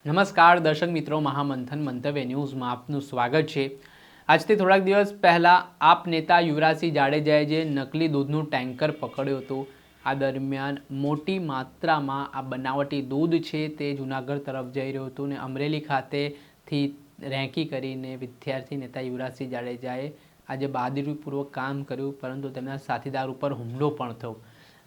નમસ્કાર દર્શક મિત્રો, મહામંથન મંતવ્ય ન્યૂઝમાં આપનું સ્વાગત છે। આજથી થોડાક દિવસ પહેલાં આપ નેતા યુવરાજસિંહ જાડેજાએ જે નકલી દૂધનું ટેન્કર પકડ્યું હતું, આ દરમિયાન મોટી માત્રામાં આ બનાવટી દૂધ છે તે જૂનાગઢ તરફ જઈ રહ્યું હતું અને અમરેલી ખાતેથી રેકી કરીને વિદ્યાર્થી નેતા યુવરાજસિંહ જાડેજાએ આજે બહાદુરીપૂર્વક કામ કર્યું, પરંતુ તેમના સાથીદાર ઉપર હુમલો પણ થયો।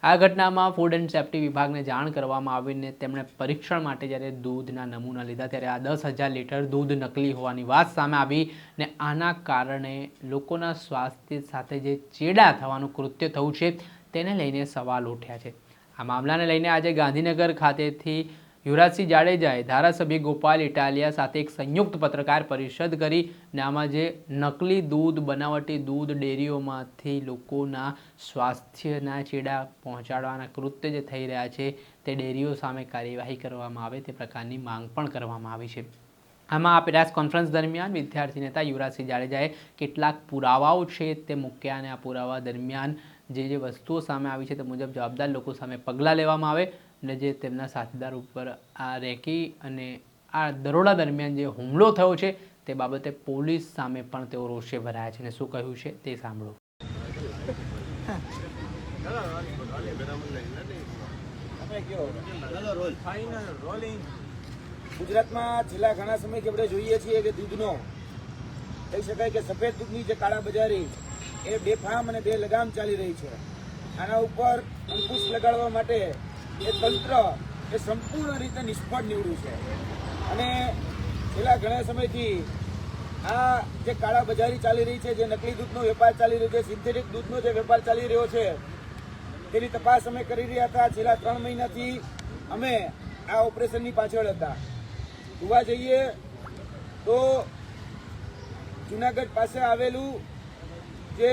આ ઘટનામાં ફૂડ એન્ડ સેફ્ટી વિભાગને જાણ કરવામાં આવીને તેમણે પરીક્ષણ માટે જ્યારે દૂધના નમૂના લીધા ત્યારે આ 10,000 લીટર દૂધ નકલી હોવાની વાત સામે આવી ને આના કારણે લોકોના સ્વાસ્થ્ય સાથે જે ચેડા થવાનું કૃત્ય થયું છે તેને લઈને સવાલ ઉઠ્યા છે। આ મામલાને લઈને આજે ગાંધીનગર ખાતેથી યુવરાજસિંહ જાડેજાએ ધારાસભ્ય ગોપાલ ઇટાલિયા સાથે એક સંયુક્ત પત્રકાર પરિષદ કરી ને આમાં જે નકલી દૂધ, બનાવટી દૂધ ડેરીઓમાંથી લોકોના સ્વાસ્થ્યના ચેડા પહોંચાડવાના કૃત્ય જે થઈ રહ્યા છે તે ડેરીઓ સામે કાર્યવાહી કરવામાં આવે તે પ્રકારની માંગ પણ કરવામાં આવી છે। આમાં આ પ્રેસ કોન્ફરન્સ દરમિયાન વિદ્યાર્થી નેતા યુવરાજસિંહ જાડેજાએ કેટલાક પુરાવાઓ છે તે મૂક્યા અને આ પુરાવા દરમિયાન જે વસ્તુઓ સામે આવી છે તે મુજબ જવાબદાર લોકો સામે પગલાં લેવામાં આવે અને જે તેમના સાથીદાર ઉપર આ રેકી અને આ દરોડા દરમિયાન જે હુમલો થયો છે તે બાબતે પોલીસ સામે પણ તેઓ રોષે ભરાયા છે અને શું કહ્યું છે તે સાંભળો। ગુજરાતમાં છેલ્લા ઘણા સમયથી આપણે જોઈએ છીએ કે દૂધનો કહી શકાય કે સફેદ દૂધની જે કાળાબજારી એ બેફામ અને બેલગામ ચાલી રહી છે। આના ઉપર અંકુશ લગાડવા માટે એ તંત્ર એ સંપૂર્ણ રીતે નિષ્ફળ નીવડ્યું છે અને છેલ્લા ઘણા સમયથી આ જે કાળાબજારી ચાલી રહી છે, જે નકલી દૂધનો વેપાર ચાલી રહ્યો છે, સિન્થેટિક દૂધનો જે વેપાર ચાલી રહ્યો છે તેની તપાસ અમે કરી રહ્યા હતા। છેલ્લા 3 મહિનાથી અમે આ ઓપરેશનની પાછળ હતા। જોવા જઈએ તો જુનાગઢ પાસે આવેલું જે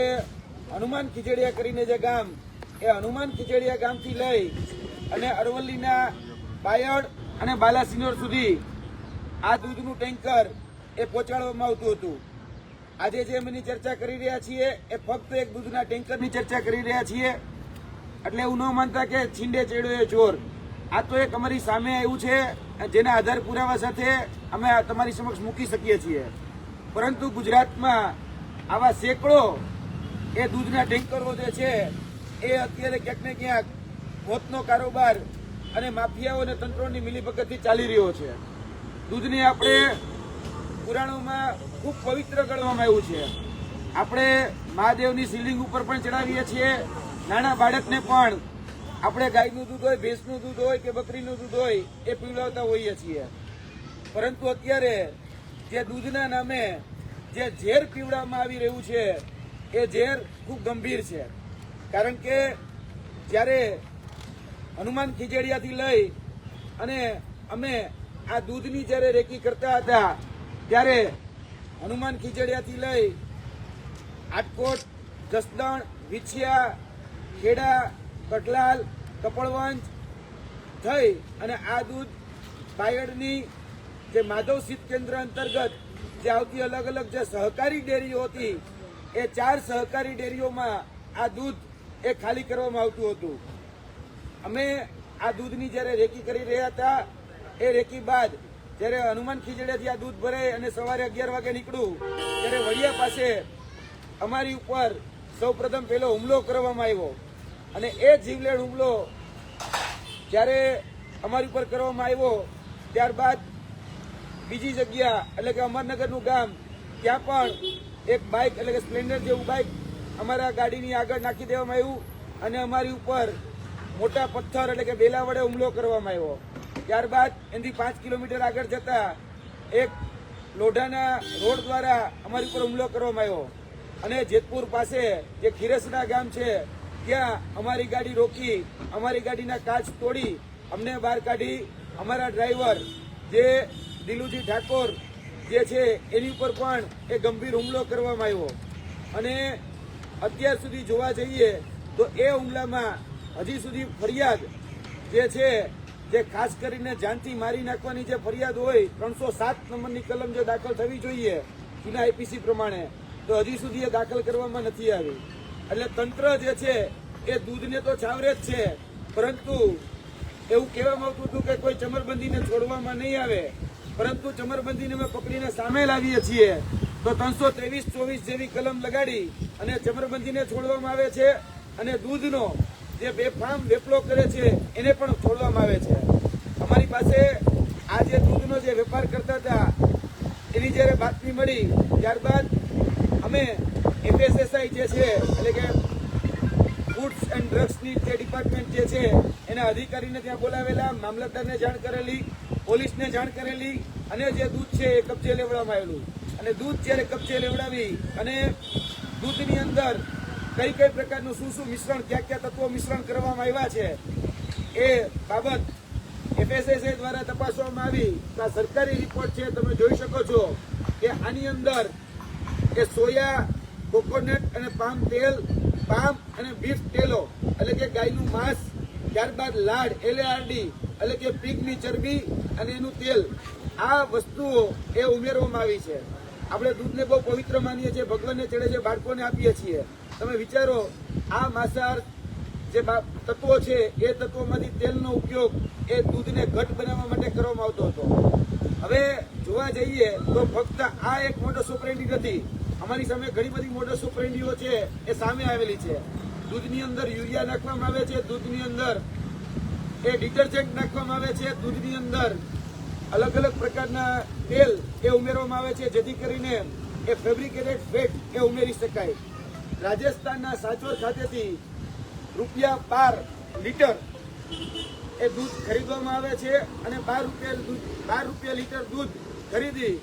હનુમાન ખીજડીયા કરીને જે ગામ, એ હનુમાન ખીજડીયા ગામથી લઈ અને અરવલ્લીના બાયડ અને બાલાસિનોર સુધી આ દૂધનું ટેન્કર એ પહોંચાડવામાં આવતું હતું। આજે જે એમની ચર્ચા કરી રહ્યા છીએ એ ફક્ત એક દૂધના ટેન્કરની ચર્ચા કરી રહ્યા છીએ, એટલે એવું ન માનતા કે છીંડે ચેડો એ ચોર। આ તો એક અમારી સામે આવ્યું છે જેના આધાર પુરાવા સાથે અમે તમારી સમક્ષ મૂકી શકીએ છીએ, પરંતુ ગુજરાતમાં આવા સેંકડો એ દૂધના ટેન્કરો જે છે એ અત્યારે ક્યાંક ને ક્યાંક મોતનો કારોબાર અને માફિયાઓ અને તંત્રોની મિલીભગતથી ચાલી રહ્યો છે। દૂધને આપણે પુરાણોમાં ખૂબ પવિત્ર ગણવામાં આવ્યું છે। આપણે મહાદેવની શિવલિંગ ઉપર પણ ચડાવીએ છીએ, નાના બાળકને પણ આપણે ગાયનું દૂધ હોય, ભેંસનું દૂધ હોય કે બકરીનું દૂધ હોય એ પીવડાવતા હોઈએ છીએ, પરંતુ અત્યારે જે દૂધના નામે જે ઝેર પીવડાવવામાં આવી રહ્યું છે એ ઝેર ખૂબ ગંભીર છે। કારણ કે જ્યારે હનુમાન ખીજડીયાથી લઈ અને અમે આ દૂધની જ્યારે રેકી કરતા હતા ત્યારે હનુમાન ખીજડીયાથી લઈ આટકોટ, જસદણ, વિછિયા, ખેડા, કઠલાલ, કપડવંજ થઈ અને આ દૂધ બાયડની જે માધવ શીત કેન્દ્ર અંતર્ગત જે આવતી અલગ અલગ જે સહકારી ડેરીઓ હતી એ 4 સહકારી ડેરીઓમાં આ દૂધ એ ખાલી કરવામાં આવતું હતું। અમે આ દૂધની જ્યારે રેકી કરી રહ્યા હતા એ રેકી બાદ જ્યારે હનુમાન ખીજડીયાથી આ દૂધ ભરાઈ અને સવારે 11 વાગે નીકળ્યું ત્યારે વડિયા પાસે અમારી ઉપર સૌપ્રથમ પહેલો હુમલો કરવામાં આવ્યો અને એ જીવલેણ હુમલો જ્યારે અમારી ઉપર કરવામાં આવ્યો ત્યારબાદ બીજી જગ્યા એટલે કે અમરનગરનું ગામ, ત્યાં પણ એક બાઇક એટલે કે સ્પ્લેન્ડર જેવું બાઇક અમારા ગાડીની આગળ નાખી દેવામાં આવ્યું અને અમારી ઉપર મોટા પથ્થર એટલે કે બેલા વડે હુમલો કરવામાં આવ્યો। ત્યારબાદ એનાથી 5 કિલોમીટર આગળ જતા એક લોઢાના રોડ દ્વારા અમારી ઉપર હુમલો કરવામાં આવ્યો અને જેતપુર પાસે જે ખીરસના ગામ છે ત્યાં અમારી ગાડી રોકી, અમારી ગાડીના કાચ તોડી અમને બહાર કાઢી। અમારા ડ્રાઈવર જે દિલુજી ઠાકોર જે છે એની ઉપર પણ એ ગંભીર હુમલો કરવામાં આવ્યો અને અત્યાર સુધી જોવા જઈએ તો એ હુમલામાં હજી સુધી ફરિયાદ જે છે, જે ખાસ કરીને જાનથી મારી નાખવાની જે ફરિયાદ હોય 307 નંબરની કલમ જે દાખલ થવી જોઈએ જૂના આઈપીસી પ્રમાણે, તો હજી સુધી એ દાખલ કરવામાં નથી આવી। એટલે તંત્ર જે છે એ દૂધને તો છાવરે જ છે, પરંતુ એવું કહેવામાં આવતું હતું કે કોઈ ચમરબંધીને છોડવામાં નહીં આવે, પરંતુ ચમરબંધીને અમે પકડીને સામે લાવીએ છીએ તો 323-24 જેવી કલમ લગાડી અને ચમરબંધીને છોડવામાં આવે છે અને દૂધનો જે બેફામ વેપલો કરે છે એને પણ છોડવામાં આવે છે. અમારી પાસે આ જે દૂધનો જે વેપાર કરતા હતા એની જ્યારે બાતમી મળી ત્યારબાદ અમે FSSI જે છે એટલે કે ફૂડ્સ એન્ડ ડ્રગ્સની જે ડિપાર્ટમેન્ટ જે છે એના અધિકારીને ત્યાં બોલાવેલા, મામલતદારને જાણ કરેલી, પોલીસને જાણ કરેલી અને જે દૂધ છે એ કબજે લેવડાવવામાં આવેલું. અને દૂધ જ્યારે કબજે લેવડાવી અને દૂધની અંદર કઈ કઈ પ્રકારનું શું મિશ્રણ, ક્યાં તત્વો મિશ્રણ કરવામાં આવ્યા છે એ બાબત FSSI દ્વારા તપાસવામાં આવી. તો આ સરકારી રિપોર્ટ છે, તમે જોઈ શકો છો કે આની અંદર એ સોયા, કોકોનટ અને પામ તેલ, પામ અને બીફ તેલો એટલે કે ગાયનું માંસ, ત્યારબાદ લાડ LARD એટલે કે પીગની ચરબી અને એનું તેલ, આ વસ્તુઓ એ ઉમેરવામાં આવી છે. આપણે દૂધને બહુ પવિત્ર માનીએ છીએ, ભગવાનને ચડે છે, બાળકોને આપીએ છીએ. તમે વિચારો આ માંસાહાર જે તત્વો છે એ તત્વોમાંથી તેલનો ઉપયોગ એ દૂધને ઘટ બનાવવા માટે કરવામાં આવતો હતો. હવે જોવા જઈએ તો ફક્ત આ એક મોડસ ઓપરેન્ડી નથી, અમારી સામે ઘણી બધી મોડસ ઓપરેન્ડીઓ છે એ સામે આવેલી છે. દૂધની અંદર યુરિયા નાખવામાં આવે છે, દૂધની અંદર એ ડિટર્જન્ટ નાખવામાં આવે છે, દૂધની અંદર અલગ અલગ પ્રકારના તેલ એ ઉમેરવામાં આવે છે જેથી કરીને એ ફેબ્રિકેટેડ ફેટ એ ઉમેરી શકાય. રાજસ્થાનના સાચોર ખાતેથી ₹12 લીટર એ દૂધ ખરીદવામાં આવે છે અને 12 રૂપિયા લીટર દૂધ ખરીદી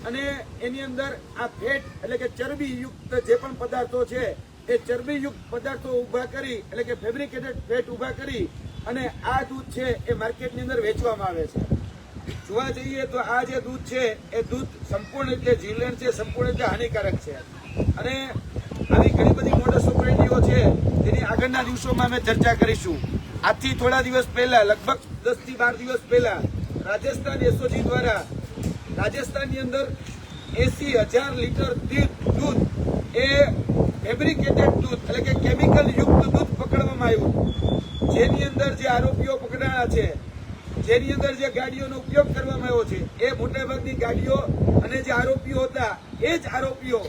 અને એની અંદર આ ફેટ એટલે કે ચરબી યુક્ત જે પણ પદાર્થો છે એ ચરબી યુક્ત પદાર્થો ઉભા કરી એટલે કે ફેબ્રિકેટેડ ફેટ ઉભા કરી અને આ દૂધ છે એ માર્કેટની અંદર વેચવામાં આવે છે. જોવા જઈએ તો આ જે દૂધ છે એ દૂધ સંપૂર્ણ રીતે જીવલેણ છે, સંપૂર્ણ રીતે હાનિકારક છે અને આવી ઘણી બધી મોડસ ઓપરેન્ડીઓ છે જેની આગળના દિવસોમાં અમે ચર્ચા કરીશું. આજથી થોડા દિવસ પહેલા, લગભગ 10 થી 12 દિવસ પહેલા રાજસ્થાન SOG દ્વારા રાજસ્થાનની અંદર 80,000 લીટર દૂધ એ ફેબ્રિકેટેડ દૂધ એટલે કે કેમિકલ યુક્ત દૂધ પકડવામાં આવ્યું, જેની અંદર જે આરોપીઓ પકડાયા છે, જેની અંદર જે ગાડીઓનો ઉપયોગ કરવામાં આવ્યો છે એ મોટાભાગની ગાડીઓ અને જે આરોપીઓ હતા એ જ આરોપીઓ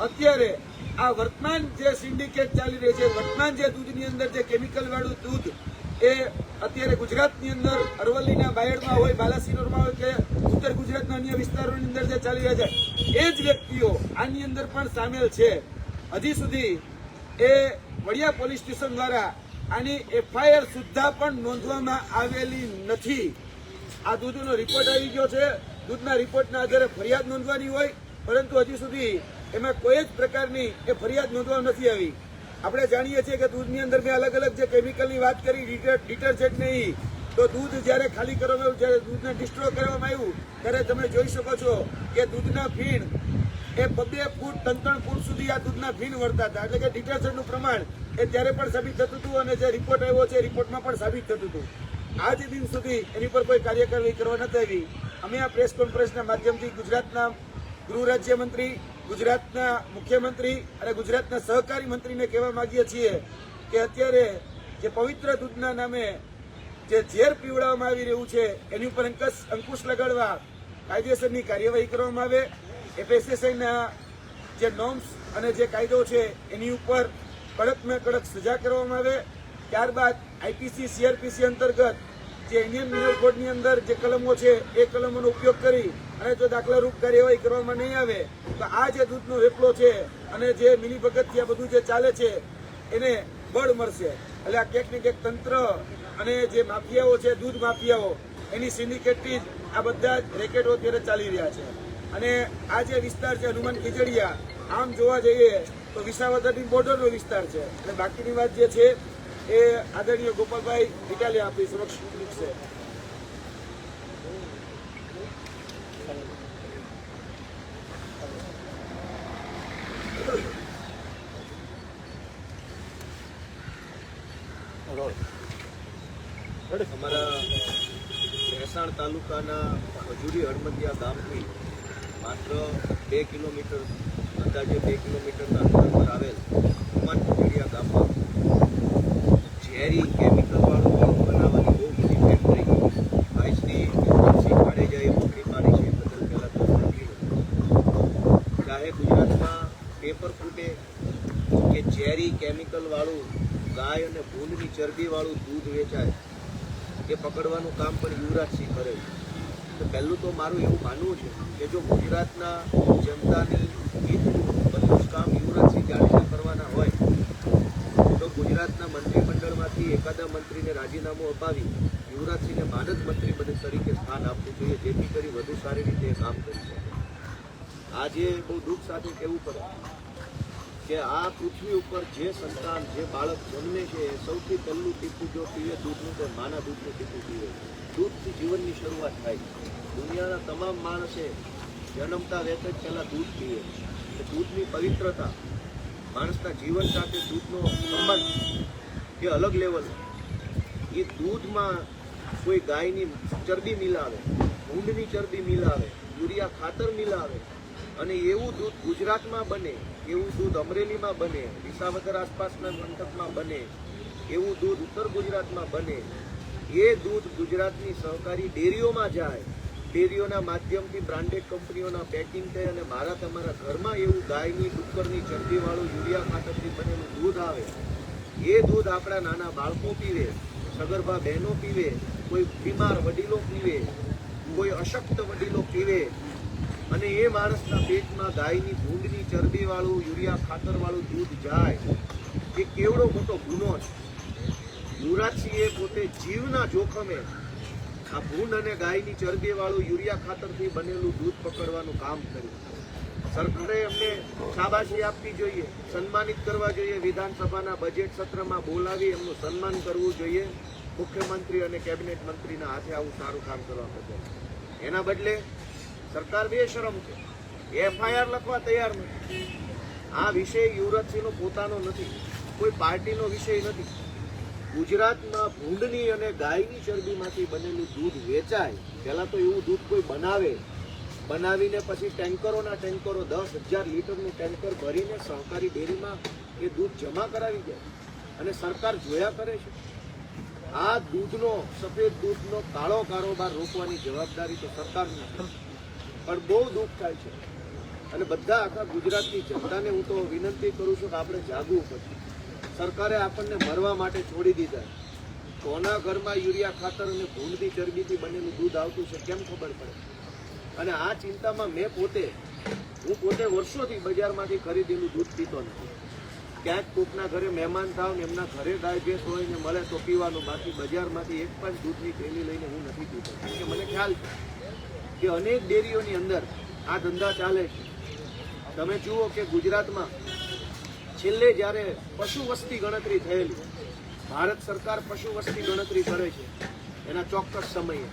અત્યારે આ વર્તમાન જે સિન્ડિકેટ ચાલી રહી છે, વર્તમાન જે દૂધની અંદર જે કેમિકલ વાળું દૂધ એ અત્યારે ગુજરાતની અંદર અરવલ્લીના બાયડમાં હોય, બાલાસિનોરમાં હોય કે ઉત્તર ગુજરાતના અન્ય વિસ્તારોની અંદર જે ચાલી રહ્યા છે એ જ વ્યક્તિઓ આની અંદર પણ સામેલ છે. હજી સુધી એ વડિયા પોલીસ સ્ટેશન દ્વારા આની FIR સુદ્ધા પણ નોંધવામાં આવેલી નથી. આ દૂધનો રિપોર્ટ આવી ગયો છે, દૂધના રિપોર્ટના આધારે ફરિયાદ નોંધવાની હોય, પરંતુ હજી સુધી એમાં કોઈ જ પ્રકારની એ ફરિયાદ નોંધવામાં નથી આવી. આપણે જાણીએ છીએ કે દૂધની અંદર મેં અલગ અલગ જે કેમિકલની વાત કરી, ડિટર્જન્ટ નહીં, તો દૂધ જ્યારે ખાલી કરવામાં આવ્યું, જ્યારે દૂધને ડિસ્ટ્રોય કરવામાં આવ્યું ત્યારે તમે જોઈ શકો છો કે દૂધના ફીણ એ 2 ફૂટ 3 ફૂટ સુધી આ દૂધના ફીણ વળતા હતા, એટલે કે ડિટર્જન્ટનું પ્રમાણ એ ત્યારે પણ સાબિત થતું હતું અને જે રિપોર્ટ આવ્યો છે એ રિપોર્ટમાં પણ સાબિત થતું હતું. આજ દિન સુધી એની પર કોઈ કાર્યવાહી કરવા નથી આવી. અમે આ પ્રેસ કોન્ફરન્સના માધ્યમથી ગુજરાતના ગૃહ રાજ્યમંત્રી, ગુજરાતના મુખ્યમંત્રી અને ગુજરાતના સહકારી મંત્રીને કહેવા માંગીએ છીએ કે અત્યારે જે પવિત્ર દૂધના નામે જે ઝેર પીવડાવવામાં આવી રહ્યું છે એની ઉપર અંકુશ લગાડવા કાયદેસરની કાર્યવાહી કરવામાં આવે. FSSIના જે નોર્મ્સ અને જે કાયદો છે એની ઉપર કડકમાં કડક સજા કરવામાં આવે. ત્યારબાદ IPC CRPC અંતર્ગત જે ઇન્ડિયન મિનરલ કોડની અંદર જે કલમો છે એ કલમોનો ઉપયોગ કરી અને જો દાખલારૂપ કાર્યવાહી કરવામાં નહીં આવે તો આ જે દૂધનો વેપલો છે અને જે મિલીભગતથી આ બધું જે ચાલે છે એને બળ મળશે. એટલે આ ક્યાંક ને ક્યાંક તંત્ર અને જે માફિયાઓ છે, દૂધ માફિયાઓ, એની સિન્ડિકેટથી જ આ બધા જ રેકેટો અત્યારે ચાલી રહ્યા છે. અને આ જે વિસ્તાર છે હનુમાન ખીજડીયા, આમ જોવા જઈએ તો વિસાવદરની બોર્ડરનો વિસ્તાર છે. એટલે બાકીની વાત જે છે એ આદરણીય ગોપાલભાઈ ઇટાલિયા આપણી સમક્ષ મૂકશે. અમારા ભેસાણ તાલુકાના ખજૂરી હળમતિયા ગામથી માત્ર 2 કિલોમીટર, અંદાજે 2 કિલોમીટરના અંતર પર આવેલ હનુમાન ખીજડીયા ગામમાં ઝેરી કેમિકલવાળું દૂધ બનાવવાની બહુ ઝેરી કેમિકલ વાળું ગાય અને ભૂંડની ચરબી વાળું દૂધ વેચાય એ પકડવાનું કામ પણ યુવરાજસિંહ કરે છે. તો પહેલું તો મારું એવું માનવું છે કે જો ગુજરાતના જનતાની હિતનું બધું જ કામ યુવરાજસિંહ જાડેજા કરવાના હોય તો ગુજરાતના મંત્રીમંડળમાંથી એકાદા મંત્રીને રાજીનામું અપાવી યુવરાજસિંહને માનદ મંત્રી પદ તરીકે સ્થાન આપવું જોઈએ, જેથી કરી વધુ સારી રીતે એ કામ કરી શકે. આજે બહુ દુઃખ સાથે કહેવું પડે કે આ પૃથ્વી ઉપર જે સંતાન, જે બાળક જન્મે છે એ સૌથી પહેલું ટીપું જો પીવે દૂધનું તો માના દૂધનું ટીપું પીવે. દૂધથી જીવનની શરૂઆત થાય. દુનિયાના તમામ માણસે જન્મતા વેત જ પહેલાં દૂધ પીવે. એટલે દૂધની પવિત્રતા, માણસના જીવન સાથે દૂધનો સંબંધ એ અલગ લેવલ. એ દૂધમાં કોઈ ગાયની ચરબી મિલાવે, ઊંટની ચરબી મિલાવે, યુરિયા ખાતર મિલાવે અને એવું દૂધ ગુજરાતમાં બને, એવું દૂધ અમરેલીમાં બને, વિસાવદર આસપાસના પંથકમાં બને, એવું દૂધ ઉત્તર ગુજરાતમાં બને, એ દૂધ ગુજરાતની સહકારી ડેરીઓમાં જાય, ડેરીઓના માધ્યમથી બ્રાન્ડેડ કંપનીઓના પેકિંગ થાય અને મારા તમારા ઘરમાં એવું ગાયની ડુક્કરની ચરબીવાળું યુરિયા ખાતરથી બનેલું દૂધ આવે. એ દૂધ આપણા નાના બાળકો પીવે, સગર્ભા બહેનો પીવે, કોઈ બીમાર વડીલો પીવે, કોઈ અશક્ત વડીલો પીવે અને એ માણસના પેટમાં ગાયની ભૂંડની ચરબીવાળું યુરિયા ખાતરવાળું દૂધ જાય, એ કેવડો મોટો ગુનો છે. યુવરાજસિંહે પોતે જીવના જોખમે આ ભૂંડ અને ગાયની ચરબીવાળું યુરિયા ખાતરથી બનેલું દૂધ પકડવાનું કામ કર્યું. સરકારે અમને શાબાશી આપવી જોઈએ, સન્માનિત કરવા જોઈએ, વિધાનસભાના બજેટ સત્રમાં બોલાવી એમનું સન્માન કરવું જોઈએ. મુખ્યમંત્રી અને કેબિનેટ મંત્રીના હાથે આવું સારું કામ કરવા બદલ. એના બદલે સરકાર બેશરમ છે, એફઆઈઆર લખવા તૈયાર નથી. આ વિષય યુવરાજસિંહનો પોતાનો નથી, કોઈ પાર્ટીનો વિષય નથી. ગુજરાતમાં ભૂંડની અને ગાયની ચરબીમાંથી બનેલું દૂધ વેચાય. પહેલાં તો એવું દૂધ કોઈ બનાવીને પછી ટેન્કરોના ટેન્કરો 10,000 લીટરનું ટેન્કર ભરીને સહકારી ડેરીમાં એ દૂધ જમા કરાવી જાય અને સરકાર જોયા કરે છે. આ દૂધનો, સફેદ દૂધનો કાળો કારોબાર રોકવાની જવાબદારી તો સરકારની છે. પણ બહુ દુઃખ થાય છે અને બધા આખા ગુજરાતની જનતાને હું તો વિનંતી કરું છું કે આપણે જાગવું પડશે. સરકારે આપણને મરવા માટે છોડી દીધા. કોના ઘરમાં યુરિયા ખાતર અને ભૂંડની ચરબીથી બનેલું દૂધ આવતું છે કેમ ખબર પડે? અને આ ચિંતામાં હું પોતે વર્ષોથી બજારમાંથી ખરીદેલું દૂધ પીતો નથી. ક્યાંક કોકના ઘરે મહેમાન થાવ ને એમના ઘરે ગાય ભેંસ હોય ને મળે તો પીવાનું, બાકી બજારમાંથી એક પણ દૂધની થેલી લઈને હું નથી પીતો. કારણ કે મને ખ્યાલ છે કે અનેક ડેરીઓની અંદર આ ધંધા ચાલે છે. તમે જુઓ કે ગુજરાતમાં છેલ્લે જ્યારે પશુ વસ્તી ગણતરી થયેલી, ભારત સરકાર પશુ વસ્તી ગણતરી કરે છે એના ચોક્કસ સમયે,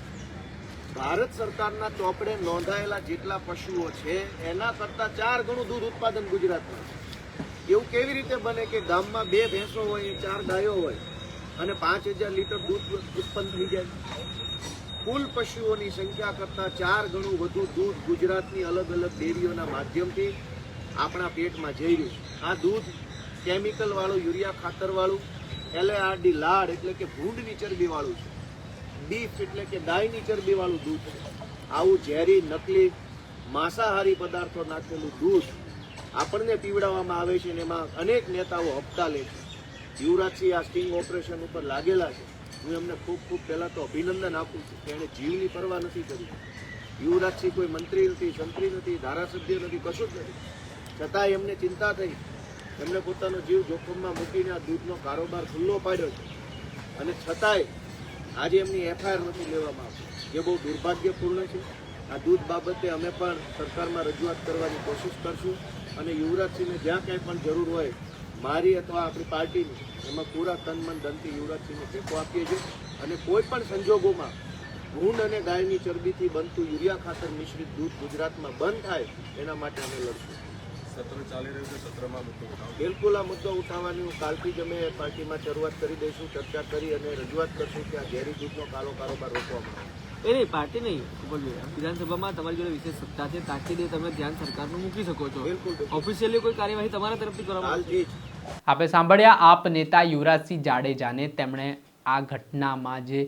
ભારત સરકારના ચોપડે નોંધાયેલા જેટલા પશુઓ છે એના કરતાં 4 ગણું દૂધ ઉત્પાદન ગુજરાતમાં. એવું કેવી રીતે બને કે ગામમાં 2 ભેંસો હોય, 4 ગાયો હોય અને 5,000 લીટર દૂધ ઉત્પન્ન થઈ જાય? કુલ પશુઓની સંખ્યા કરતાં 4 ગણું વધુ દૂધ ગુજરાતની અલગ અલગ ડેરીઓના માધ્યમથી આપણા પેટમાં જઈ રહ્યું છે. આ દૂધ કેમિકલ વાળું, યુરિયા ખાતર વાળું, LARD લાડ એટલે કે ભૂંડની ચરબી વાળું છે, બીફ એટલે કે ગાયની ચરબી વાળું દૂધ છે. આવું ઝેરી, નકલી, માંસાહારી પદાર્થો નાખેલું દૂધ આપણને પીવડાવવામાં આવે છે અને એમાં અનેક નેતાઓ હપ્તા લે છે. યુવરાજસિંહ આ સ્ટિંગ ઓપરેશન ઉપર લાગેલા છે. હું એમને ખૂબ પહેલાં તો અભિનંદન આપું છું કે એણે જીવની પરવા નથી કરી. યુવરાજસિંહ કોઈ મંત્રી નથી, સંત્રી નથી, ધારાસભ્ય નથી, કશું જ નથી. છતાંય એમને ચિંતા થઈ, એમણે પોતાનો જીવ જોખમમાં મૂકીને આ દૂધનો કારોબાર ખુલ્લો પાડ્યો છે અને છતાંય આજે એમની એફઆઈઆર નથી લેવામાં આવતી, જે બહુ દુર્ભાગ્યપૂર્ણ છે. આ દૂધ બાબતે અમે પણ સરકારમાં રજૂઆત કરવાની કોશિશ કરશું અને યુવરાજસિંહને જ્યાં ક્યાંય પણ જરૂર હોય, મારી અથવા આપણી પાર્ટીની, એમાં પૂરા તન મન ધનથી યુવરાજસિંહને ટેકો આપીએ છીએ. અને કોઈ પણ સંજોગોમાં ભૂંડ અને ગાયની ચરબીથી બનતું યુરિયા ખાતર મિશ્રિત દૂધ ગુજરાતમાં બંધ થાય એના માટે અમે લડશું. સત્ર ચાલી રહ્યું છે, સત્રમાં મુદ્દો ઉઠાવો. બિલકુલ આ મુદ્દો ઉઠાવવાની હું કાલથી જ અમે પાર્ટીમાં શરૂઆત કરી દઈશું, ચર્ચા કરી અને રજૂઆત કરશું કે આ ઝેરી દૂધનો કારોબાર રોકવામાં આવે. એ નહીં, પાર્ટી નહીં, વિધાનસભામાં તમારી જોડે વિશેષ સત્તા છે, તાકીદે તમે ધ્યાન સરકારનું મૂકી શકો છો. બિલકુલ. ઓફિશિયલી કોઈ કાર્યવાહી તમારા તરફથી કરવામાં આવશે? કાલથી જ આપણે સાંભળ્યા આપ નેતા યુવરાજસિંહ જાડેજાને. તેમણે આ ઘટનામાં જે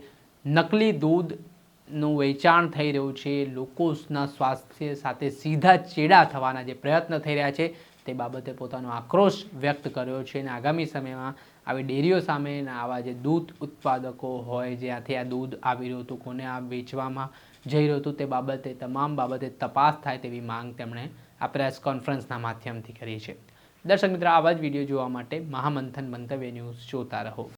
નકલી દૂધનું વેચાણ થઈ રહ્યું છે, લોકોના સ્વાસ્થ્ય સાથે સીધા ચેડા થવાના જે પ્રયત્ન થઈ રહ્યા છે તે બાબતે પોતાનો આક્રોશ વ્યક્ત કર્યો છે અને આગામી સમયમાં આવી ડેરીઓ સામે અને આવા જે દૂધ ઉત્પાદકો હોય જ્યાંથી આ દૂધ આવી રહ્યું હતું, કોને આ વેચવામાં જઈ રહ્યું હતું, તે બાબતે તમામ બાબતે તપાસ થાય તેવી માંગ તેમણે આ પ્રેસ કોન્ફરન્સના માધ્યમથી કરી છે. દર્શક મિત્રો, આવા જ વિડીયો જોવા માટે મહામંથન મંતવ્ય ન્યૂઝ જોતા રહો.